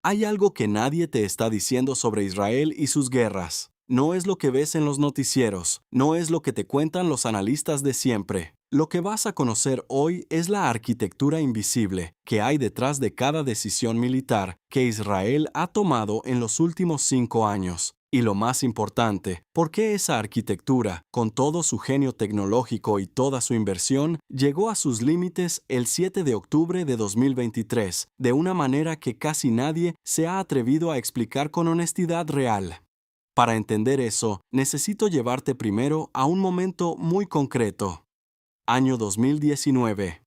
Hay algo que nadie te está diciendo sobre Israel y sus guerras. No es lo que ves en los noticieros, no es lo que te cuentan los analistas de siempre. Lo que vas a conocer hoy es la arquitectura invisible que hay detrás de cada decisión militar que Israel ha tomado en los últimos 5 años. Y lo más importante, ¿por qué esa arquitectura, con todo su genio tecnológico y toda su inversión, llegó a sus límites el 7 de octubre de 2023, de una manera que casi nadie se ha atrevido a explicar con honestidad real? Para entender eso, necesito llevarte primero a un momento muy concreto. Año 2019.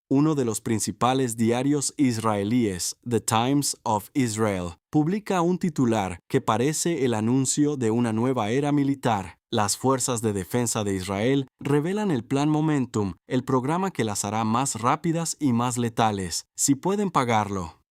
Uno de los principales diarios israelíes, The Times of Israel, publica un titular que parece el anuncio de una nueva era militar. Las fuerzas de defensa de Israel revelan el plan Momentum, el programa que las hará más rápidas y más letales, si pueden pagarlo.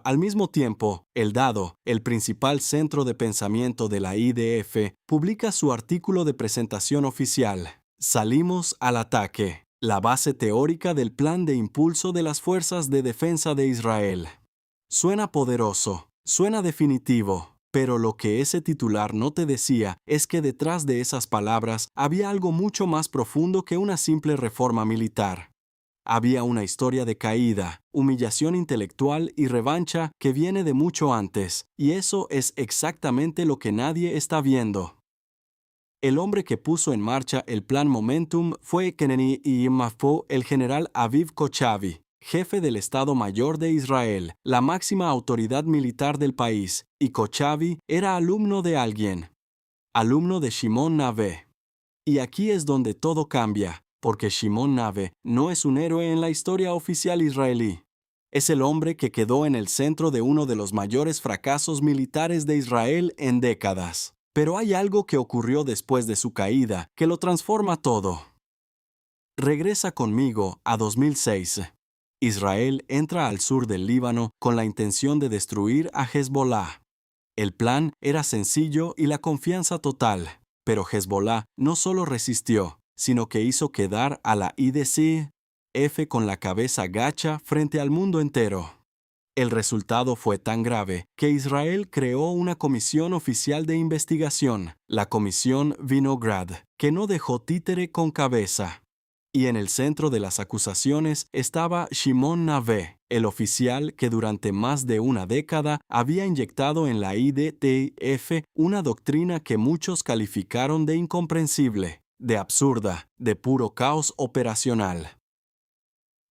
Al mismo tiempo, El Dado, el principal centro de pensamiento de la IDF, publica su artículo de presentación oficial. Salimos al ataque. La base teórica del plan de impulso de las fuerzas de defensa de Israel. Suena poderoso, suena definitivo, pero lo que ese titular no te decía es que detrás de esas palabras había algo mucho más profundo que una simple reforma militar. Había una historia de caída, humillación intelectual y revancha que viene de mucho antes, y eso es exactamente lo que nadie está viendo. El hombre que puso en marcha el plan Momentum fue Keneni Yimafo, el general Aviv Kochavi, jefe del Estado Mayor de Israel, la máxima autoridad militar del país, y Kochavi era alumno de alguien. Alumno de Shimon Nave. Y aquí es donde todo cambia, porque Shimon Nave no es un héroe en la historia oficial israelí. Es el hombre que quedó en el centro de uno de los mayores fracasos militares de Israel en décadas. Pero hay algo que ocurrió después de su caída que lo transforma todo. Regresa conmigo a 2006. Israel entra al sur del Líbano con la intención de destruir a Hezbollah. El plan era sencillo y la confianza total, pero Hezbollah no solo resistió, sino que hizo quedar a la IDF con la cabeza gacha frente al mundo entero. El resultado fue tan grave que Israel creó una comisión oficial de investigación, la Comisión Vinograd, que no dejó títere con cabeza. Y en el centro de las acusaciones estaba Shimon Nave, el oficial que durante más de una década había inyectado en la IDF una doctrina que muchos calificaron de incomprensible, de absurda, de puro caos operacional.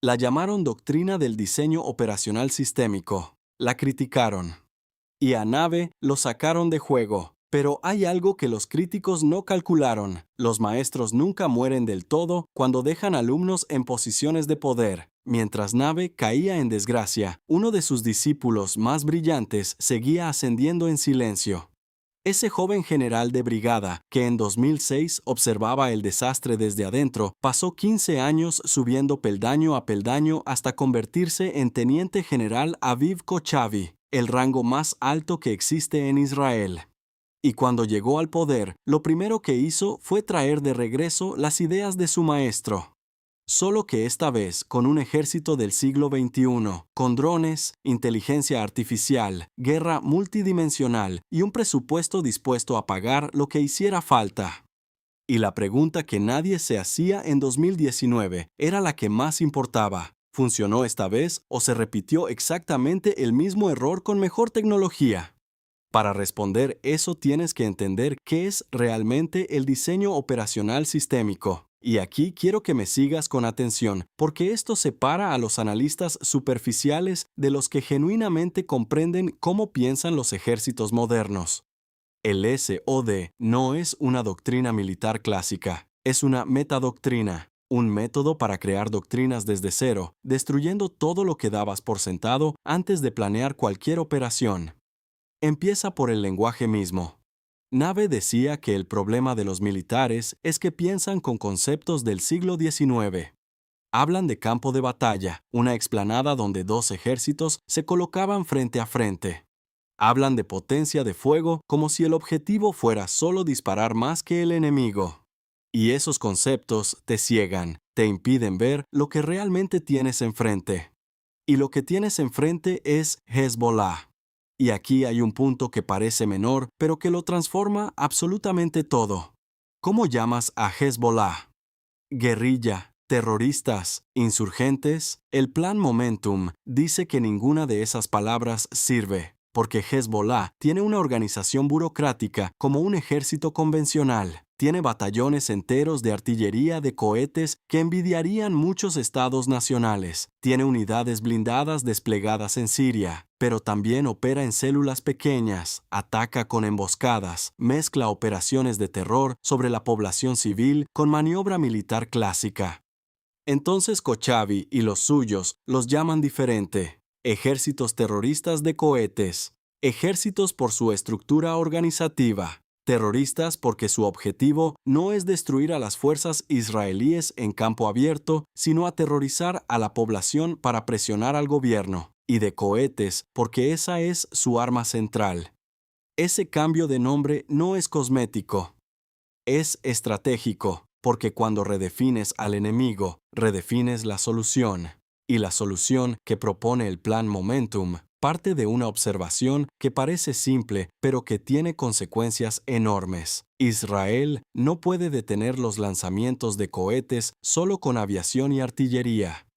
La llamaron doctrina del diseño operacional sistémico. La criticaron. Y a Nave lo sacaron de juego. Pero hay algo que los críticos no calcularon. Los maestros nunca mueren del todo cuando dejan alumnos en posiciones de poder. Mientras Nave caía en desgracia, uno de sus discípulos más brillantes seguía ascendiendo en silencio. Ese joven general de brigada, que en 2006 observaba el desastre desde adentro, pasó 15 años subiendo peldaño a peldaño hasta convertirse en teniente general Aviv Kochavi, el rango más alto que existe en Israel. Y cuando llegó al poder, lo primero que hizo fue traer de regreso las ideas de su maestro. Solo que esta vez con un ejército del siglo XXI, con drones, inteligencia artificial, guerra multidimensional y un presupuesto dispuesto a pagar lo que hiciera falta. Y la pregunta que nadie se hacía en 2019 era la que más importaba. ¿Funcionó esta vez o se repitió exactamente el mismo error con mejor tecnología? Para responder eso tienes que entender qué es realmente el diseño operacional sistémico. Y aquí quiero que me sigas con atención, porque esto separa a los analistas superficiales de los que genuinamente comprenden cómo piensan los ejércitos modernos. El SOD no es una doctrina militar clásica, es una metadoctrina, un método para crear doctrinas desde cero, destruyendo todo lo que dabas por sentado antes de planear cualquier operación. Empieza por el lenguaje mismo. Nave decía que el problema de los militares es que piensan con conceptos del siglo XIX. Hablan de campo de batalla, una explanada donde dos ejércitos se colocaban frente a frente. Hablan de potencia de fuego como si el objetivo fuera solo disparar más que el enemigo. Y esos conceptos te ciegan, te impiden ver lo que realmente tienes enfrente. Y lo que tienes enfrente es Hezbollah. Y aquí hay un punto que parece menor, pero que lo transforma absolutamente todo. ¿Cómo llamas a Hezbollah? Guerrilla, terroristas, insurgentes. El plan Momentum dice que ninguna de esas palabras sirve, porque Hezbollah tiene una organización burocrática como un ejército convencional. Tiene batallones enteros de artillería de cohetes que envidiarían muchos estados nacionales. Tiene unidades blindadas desplegadas en Siria, pero también opera en células pequeñas, ataca con emboscadas, mezcla operaciones de terror sobre la población civil con maniobra militar clásica. Entonces Kochavi y los suyos los llaman diferente: ejércitos terroristas de cohetes, ejércitos por su estructura organizativa, terroristas porque su objetivo no es destruir a las fuerzas israelíes en campo abierto, sino aterrorizar a la población para presionar al gobierno, y de cohetes porque esa es su arma central. Ese cambio de nombre no es cosmético, es estratégico, porque cuando redefines al enemigo, redefines la solución. Y la solución que propone el plan Momentum parte de una observación que parece simple, pero que tiene consecuencias enormes. Israel no puede detener los lanzamientos de cohetes solo con aviación y artillería.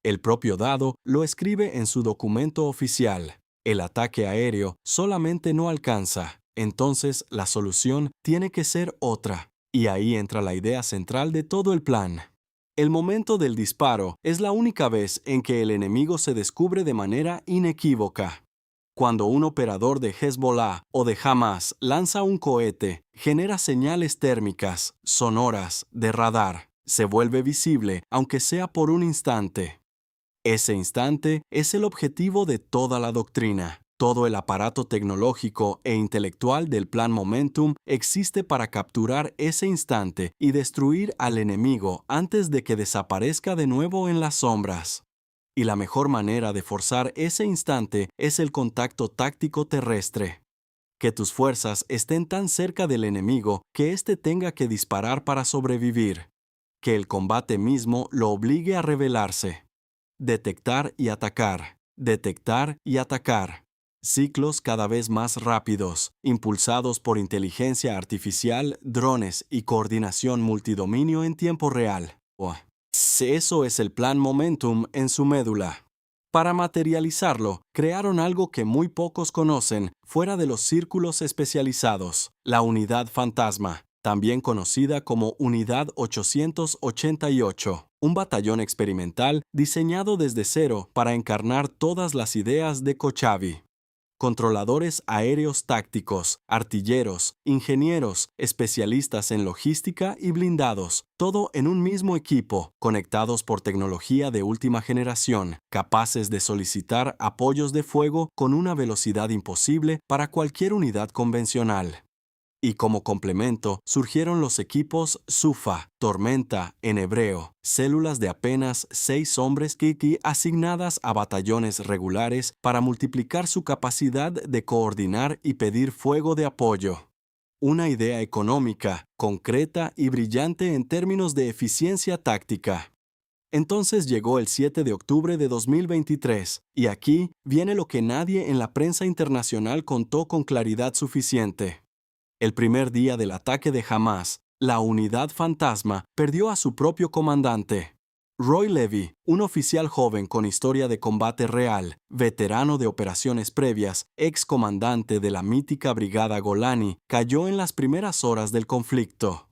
El propio Dado lo escribe en su documento oficial. El ataque aéreo solamente no alcanza. Entonces la solución tiene que ser otra. Y ahí entra la idea central de todo el plan. El momento del disparo es la única vez en que el enemigo se descubre de manera inequívoca. Cuando un operador de Hezbollah o de Hamas lanza un cohete, genera señales térmicas, sonoras, de radar. Se vuelve visible, aunque sea por un instante. Ese instante es el objetivo de toda la doctrina. Todo el aparato tecnológico e intelectual del plan Momentum existe para capturar ese instante y destruir al enemigo antes de que desaparezca de nuevo en las sombras. Y la mejor manera de forzar ese instante es el contacto táctico terrestre. Que tus fuerzas estén tan cerca del enemigo que éste tenga que disparar para sobrevivir. Que el combate mismo lo obligue a rebelarse. Detectar y atacar. Detectar y atacar. Ciclos cada vez más rápidos, impulsados por inteligencia artificial, drones y coordinación multidominio en tiempo real. Eso es el plan Momentum en su médula. Para materializarlo, crearon algo que muy pocos conocen fuera de los círculos especializados: la Unidad Fantasma, también conocida como Unidad 888, un batallón experimental diseñado desde cero para encarnar todas las ideas de Kochavi. Controladores aéreos tácticos, artilleros, ingenieros, especialistas en logística y blindados, todo en un mismo equipo, conectados por tecnología de última generación, capaces de solicitar apoyos de fuego con una velocidad imposible para cualquier unidad convencional. Y como complemento surgieron los equipos Sufa, Tormenta en hebreo, células de apenas 6 hombres Kiki asignadas a batallones regulares para multiplicar su capacidad de coordinar y pedir fuego de apoyo. Una idea económica, concreta y brillante en términos de eficiencia táctica. Entonces llegó el 7 de octubre de 2023, y aquí viene lo que nadie en la prensa internacional contó con claridad suficiente. El primer día del ataque de Hamas, la Unidad Fantasma perdió a su propio comandante. Roy Levy, un oficial joven con historia de combate real, veterano de operaciones previas, ex comandante de la mítica Brigada Golani, cayó en las primeras horas del conflicto.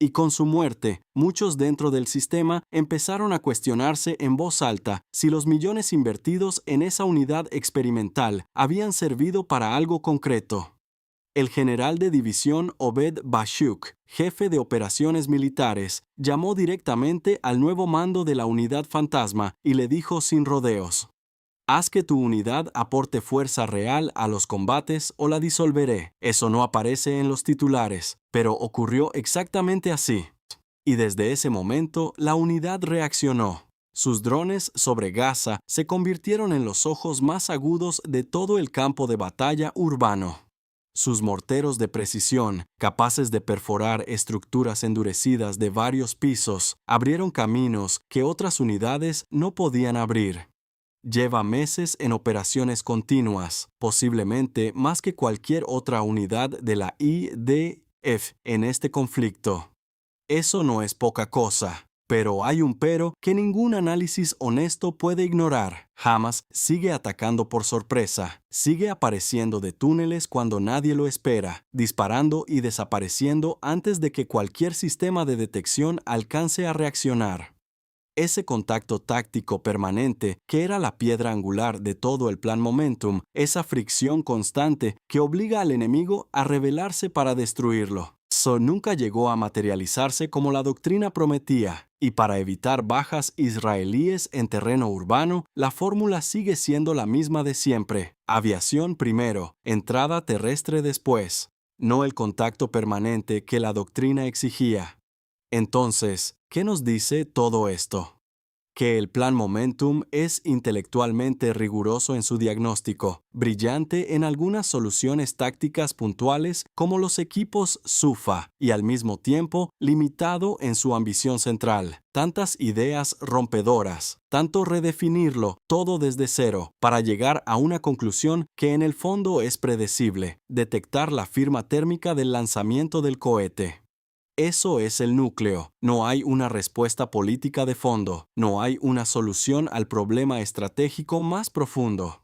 Y con su muerte, muchos dentro del sistema empezaron a cuestionarse en voz alta si los millones invertidos en esa unidad experimental habían servido para algo concreto. El general de división Obed Bashuk, jefe de operaciones militares, llamó directamente al nuevo mando de la Unidad Fantasma y le dijo sin rodeos: «Haz que tu unidad aporte fuerza real a los combates o la disolveré». Eso no aparece en los titulares, pero ocurrió exactamente así. Y desde ese momento, la unidad reaccionó. Sus drones sobre Gaza se convirtieron en los ojos más agudos de todo el campo de batalla urbano. Sus morteros de precisión, capaces de perforar estructuras endurecidas de varios pisos, abrieron caminos que otras unidades no podían abrir. Lleva meses en operaciones continuas, posiblemente más que cualquier otra unidad de la IDF en este conflicto. Eso no es poca cosa. Pero hay un pero que ningún análisis honesto puede ignorar. Hamas sigue atacando por sorpresa, sigue apareciendo de túneles cuando nadie lo espera, disparando y desapareciendo antes de que cualquier sistema de detección alcance a reaccionar. Ese contacto táctico permanente, que era la piedra angular de todo el plan Momentum, esa fricción constante que obliga al enemigo a rebelarse para destruirlo. Nunca llegó a materializarse como la doctrina prometía, y para evitar bajas israelíes en terreno urbano, la fórmula sigue siendo la misma de siempre: aviación primero, entrada terrestre después, no el contacto permanente que la doctrina exigía. Entonces, ¿qué nos dice todo esto? Que el plan Momentum es intelectualmente riguroso en su diagnóstico, brillante en algunas soluciones tácticas puntuales como los equipos SUFA y al mismo tiempo limitado en su ambición central. Tantas ideas rompedoras, tanto redefinirlo todo desde cero para llegar a una conclusión que en el fondo es predecible: detectar la firma térmica del lanzamiento del cohete. Eso es el núcleo. No hay una respuesta política de fondo. No hay una solución al problema estratégico más profundo.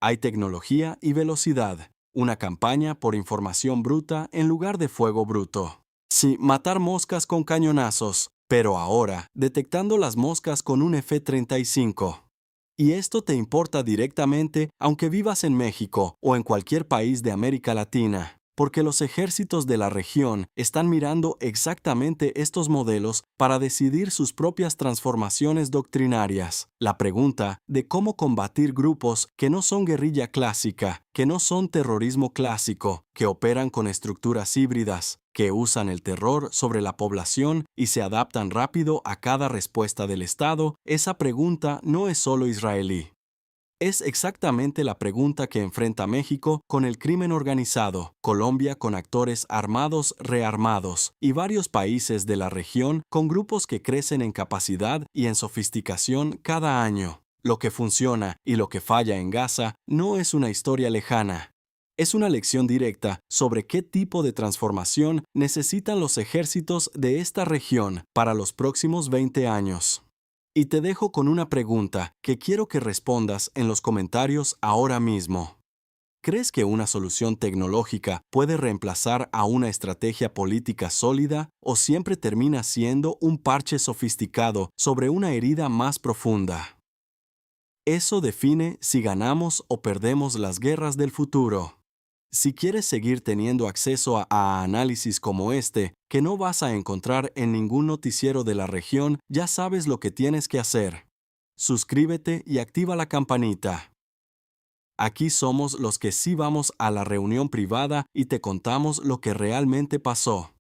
Hay tecnología y velocidad. Una campaña por información bruta en lugar de fuego bruto. Sí, matar moscas con cañonazos, pero ahora detectando las moscas con un F-35. Y esto te importa directamente aunque vivas en México o en cualquier país de América Latina. Porque los ejércitos de la región están mirando exactamente estos modelos para decidir sus propias transformaciones doctrinarias. La pregunta de cómo combatir grupos que no son guerrilla clásica, que no son terrorismo clásico, que operan con estructuras híbridas, que usan el terror sobre la población y se adaptan rápido a cada respuesta del Estado, esa pregunta no es solo israelí. Es exactamente la pregunta que enfrenta México con el crimen organizado, Colombia con actores armados rearmados y varios países de la región con grupos que crecen en capacidad y en sofisticación cada año. Lo que funciona y lo que falla en Gaza no es una historia lejana. Es una lección directa sobre qué tipo de transformación necesitan los ejércitos de esta región para los próximos 20 años. Y te dejo con una pregunta que quiero que respondas en los comentarios ahora mismo. ¿Crees que una solución tecnológica puede reemplazar a una estrategia política sólida o siempre termina siendo un parche sofisticado sobre una herida más profunda? Eso define si ganamos o perdemos las guerras del futuro. Si quieres seguir teniendo acceso a análisis como este, que no vas a encontrar en ningún noticiero de la región, ya sabes lo que tienes que hacer. Suscríbete y activa la campanita. Aquí somos los que sí vamos a la reunión privada y te contamos lo que realmente pasó.